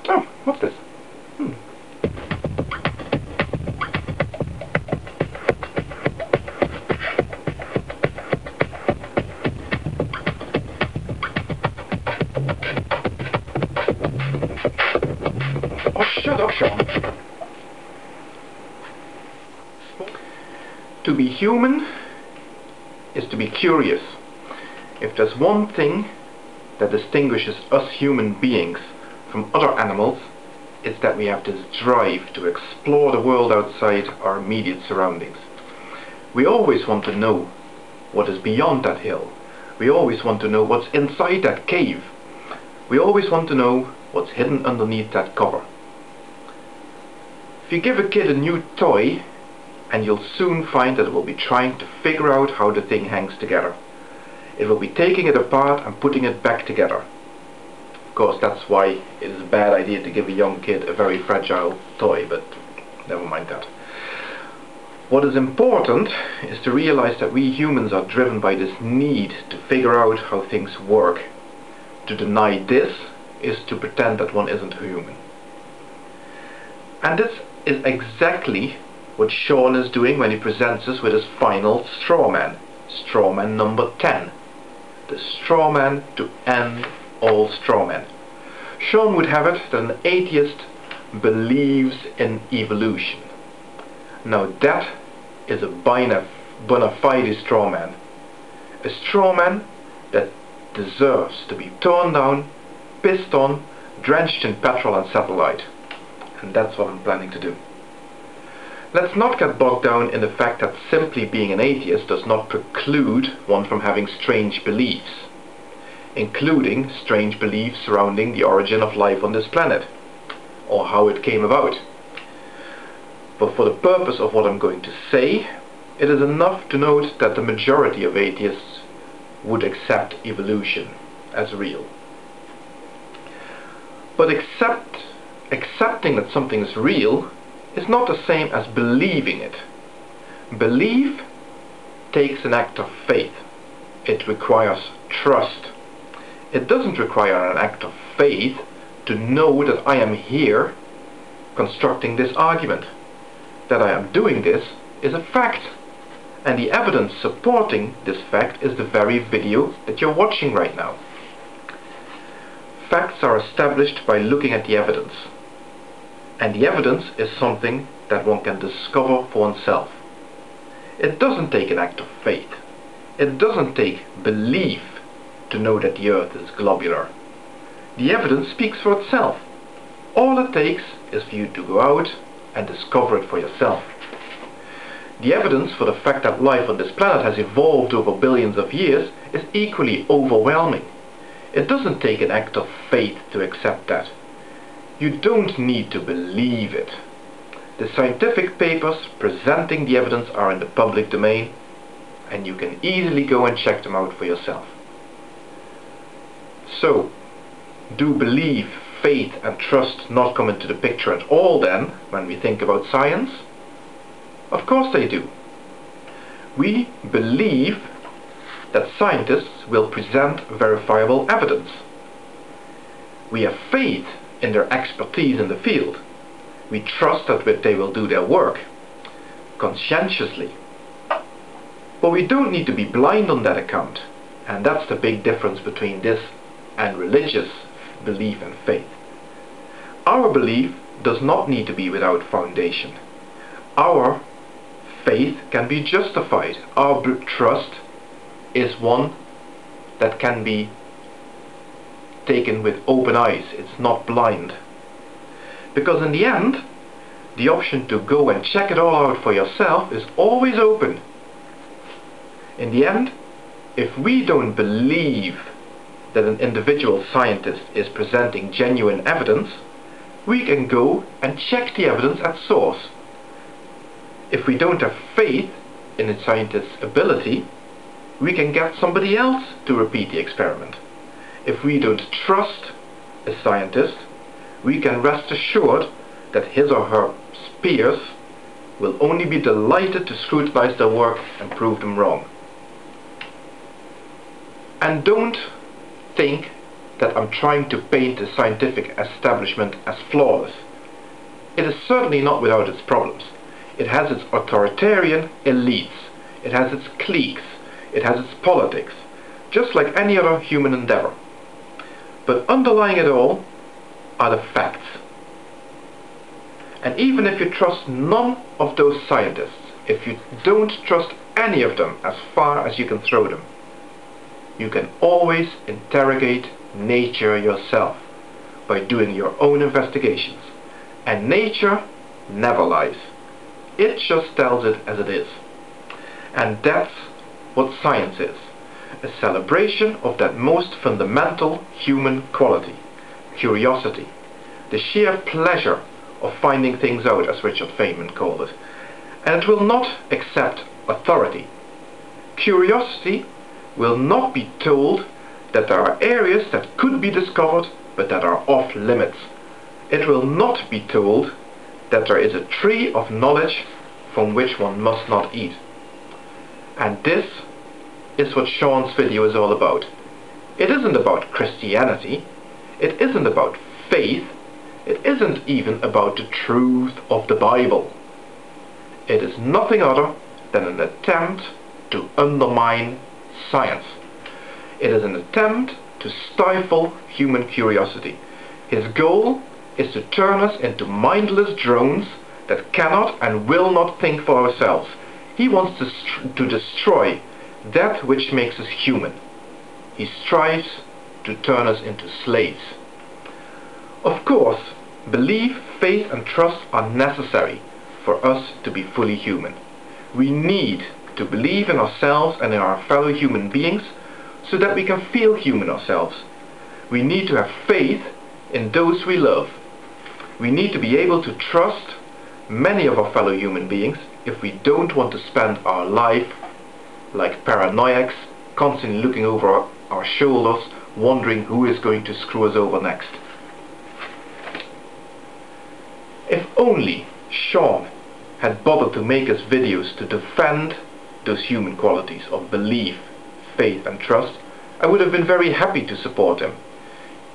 Oh, what's this? Oh, shut up, Shawn. To be human is to be curious. If there's one thing that distinguishes us human beings from other animals, it's that we have this drive to explore the world outside our immediate surroundings. We always want to know what is beyond that hill. We always want to know what's inside that cave. We always want to know what's hidden underneath that cover. If you give a kid a new toy, and you'll soon find that it will be trying to figure out how the thing hangs together. It will be taking it apart and putting it back together. Of course, that's why it is a bad idea to give a young kid a very fragile toy, but never mind that. What is important is to realize that we humans are driven by this need to figure out how things work. To deny this is to pretend that one isn't human. And this is exactly what Shawn is doing when he presents us with his final strawman. Strawman number 10. The strawman to end all strawmen. Shawn would have it that an atheist believes in evolution. Now that is a bona fide strawman. A strawman that deserves to be torn down, pissed on, drenched in petrol and satellite. And that's what I'm planning to do. Let's not get bogged down in the fact that simply being an atheist does not preclude one from having strange beliefs, including strange beliefs surrounding the origin of life on this planet, or how it came about. But for the purpose of what I'm going to say, it is enough to note that the majority of atheists would accept evolution as real. But accepting that something is real is not the same as believing it. Belief takes an act of faith. It requires trust. It doesn't require an act of faith to know that I am here constructing this argument. That I am doing this is a fact. And the evidence supporting this fact is the very video that you're watching right now. Facts are established by looking at the evidence. And the evidence is something that one can discover for oneself. It doesn't take an act of faith. It doesn't take belief to know that the earth is globular. The evidence speaks for itself. All it takes is for you to go out and discover it for yourself. The evidence for the fact that life on this planet has evolved over billions of years is equally overwhelming. It doesn't take an act of faith to accept that. You don't need to believe it. The scientific papers presenting the evidence are in the public domain, and you can easily go and check them out for yourself. So, do belief, faith and trust not come into the picture at all then, when we think about science? Of course they do. We believe that scientists will present verifiable evidence. We have faith in their expertise in the field. We trust that they will do their work conscientiously. But we don't need to be blind on that account, and that's the big difference between this and religious belief and faith. Our belief does not need to be without foundation. Our faith can be justified. Our trust is one that can be taken with open eyes. It's not blind. Because in the end, the option to go and check it all out for yourself is always open. In the end, if we don't believe that an individual scientist is presenting genuine evidence, we can go and check the evidence at source. If we don't have faith in a scientist's ability, we can get somebody else to repeat the experiment. If we don't trust a scientist, we can rest assured that his or her peers will only be delighted to scrutinize their work and prove them wrong. And don't think that I'm trying to paint the scientific establishment as flawless. It is certainly not without its problems. It has its authoritarian elites, it has its cliques, it has its politics, just like any other human endeavor. But underlying it all are the facts. And even if you trust none of those scientists, if you don't trust any of them as far as you can throw them, you can always interrogate nature yourself by doing your own investigations. And nature never lies. It just tells it as it is. And that's what science is. A celebration of that most fundamental human quality, curiosity, the sheer pleasure of finding things out, as Richard Feynman called it. And it will not accept authority. Curiosity will not be told that there are areas that could be discovered but that are off limits. It will not be told that there is a tree of knowledge from which one must not eat. And this is what Shawn's video is all about. It isn't about Christianity. It isn't about faith. It isn't even about the truth of the Bible. It is nothing other than an attempt to undermine science. It is an attempt to stifle human curiosity. His goal is to turn us into mindless drones that cannot and will not think for ourselves. He wants to destroy that which makes us human. He strives to turn us into slaves. Of course, belief, faith and trust are necessary for us to be fully human. We need to believe in ourselves and in our fellow human beings so that we can feel human ourselves. We need to have faith in those we love. We need to be able to trust many of our fellow human beings if we don't want to spend our life like paranoiacs, constantly looking over our shoulders, wondering who is going to screw us over next. If only Shawn had bothered to make us videos to defend those human qualities of belief, faith and trust, I would have been very happy to support him.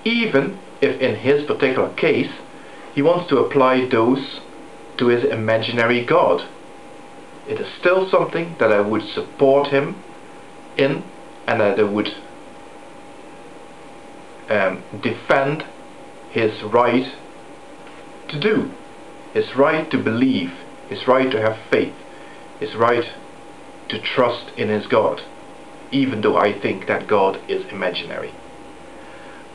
Even if in his particular case he wants to apply those to his imaginary God. It is still something that I would support him in, and that I would defend his right to do, his right to believe, his right to have faith, his right to trust in his God, even though I think that God is imaginary.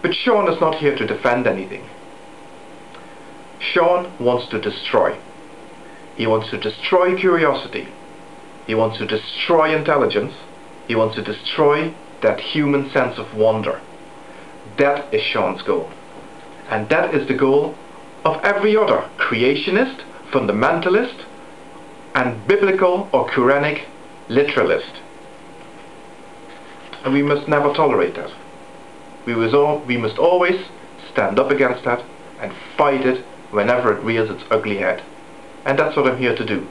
But Shawn is not here to defend anything. Shawn wants to destroy. He wants to destroy curiosity. He wants to destroy intelligence. He wants to destroy that human sense of wonder. That is Shawn's goal. And that is the goal of every other creationist, fundamentalist, and biblical or Quranic literalist. And we must never tolerate that. We must always stand up against that and fight it whenever it rears its ugly head. And that's what I'm here to do.